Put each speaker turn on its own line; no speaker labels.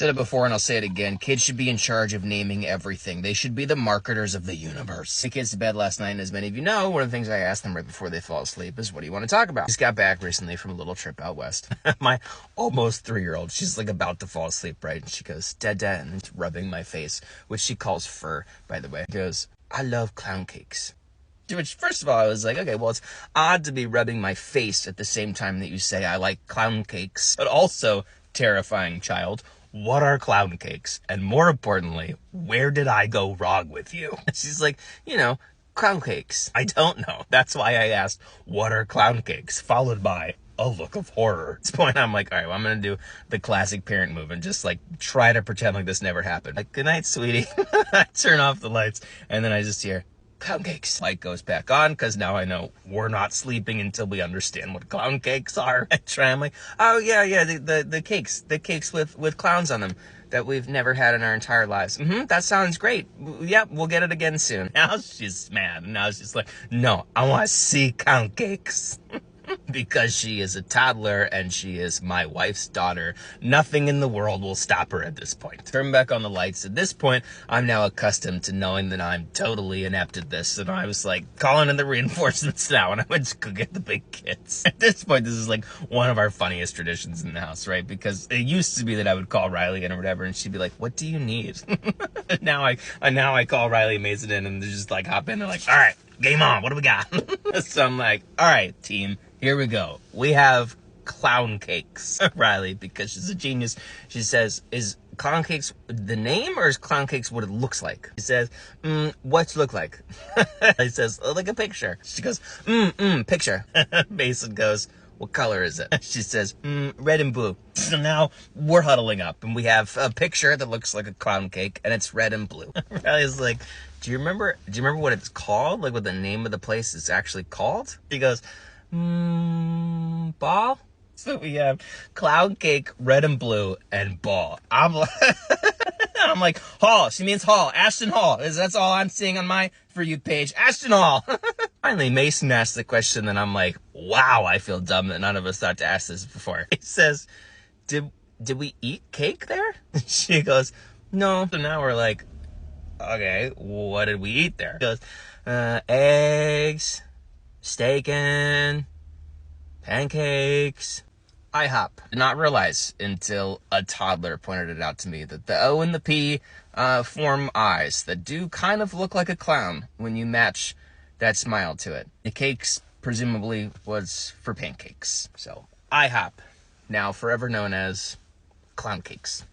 Said it before and I'll say it again. Kids should be in charge of naming everything. They should be the marketers of the universe. The kids to bed last night, and as many of you know, one of the things I asked them right before they fall asleep is, what do you want to talk about? Just got back recently from a little trip out west. My almost 3-year-old, she's like about to fall asleep, right? And she goes, Dad, and it's rubbing my face, which she calls fur, by the way. She goes, I love clown cakes. Which, first of all, I was like, okay, well, it's odd to be rubbing my face at the same time that you say I like clown cakes. But also, terrifying child, what are clown cakes? And more importantly, where did I go wrong with you? She's like, clown cakes. I don't know. That's why I asked, what are clown cakes? Followed by a look of horror. At this point, I'm like, all right, well, I'm going to do the classic parent move and just like try to pretend like this never happened. Like, good night, sweetie. I turn off the lights and then I just hear, clown cakes. Light goes back on because now I know we're not sleeping until we understand what clown cakes are. I try, I'm like, oh yeah, the cakes with clowns on them that we've never had in our entire lives. That sounds great. Yep, we'll get it again soon. Now she's mad. Now she's like, no, I want to see clown cakes. Because she is a toddler and she is my wife's daughter. Nothing in the world will stop her at this point. Turn back on the lights. At this point, I'm now accustomed to knowing that I'm totally inept at this. And I was like calling in the reinforcements now, and I went to go get the big kids. At this point, this is like one of our funniest traditions in the house, right? Because it used to be that I would call Riley in or whatever, and she'd be like, what do you need? now I call Riley Mason in, and they just like hop in and like, all right, game on. What do we got? So I'm like, all right, team. Here we go. We have clown cakes. Riley, because she's a genius, she says, is clown cakes the name or is clown cakes what it looks like? She says, what's it look like? He says, like a picture. She goes, picture. Mason goes, what color is it? She says, red and blue. So now we're huddling up and we have a picture that looks like a clown cake and it's red and blue. Riley's like, do you remember what it's called? Like what the name of the place is actually called? She goes, ball. So we have clown cake, red and blue, and ball. I'm like, Hall. She means Hall. Ashton Hall. That's all I'm seeing on my For You page. Ashton Hall. Finally, Mason asked the question, and I'm like, wow, I feel dumb that none of us thought to ask this before. He says, did we eat cake there? She goes, no. So now we're like, okay, what did we eat there? She goes, eggs, steak and pancakes. IHOP. Did not realize until a toddler pointed it out to me that the O and the P form eyes that do kind of look like a clown when you match that smile to it. The cakes presumably was for pancakes. So IHOP, now forever known as clown cakes.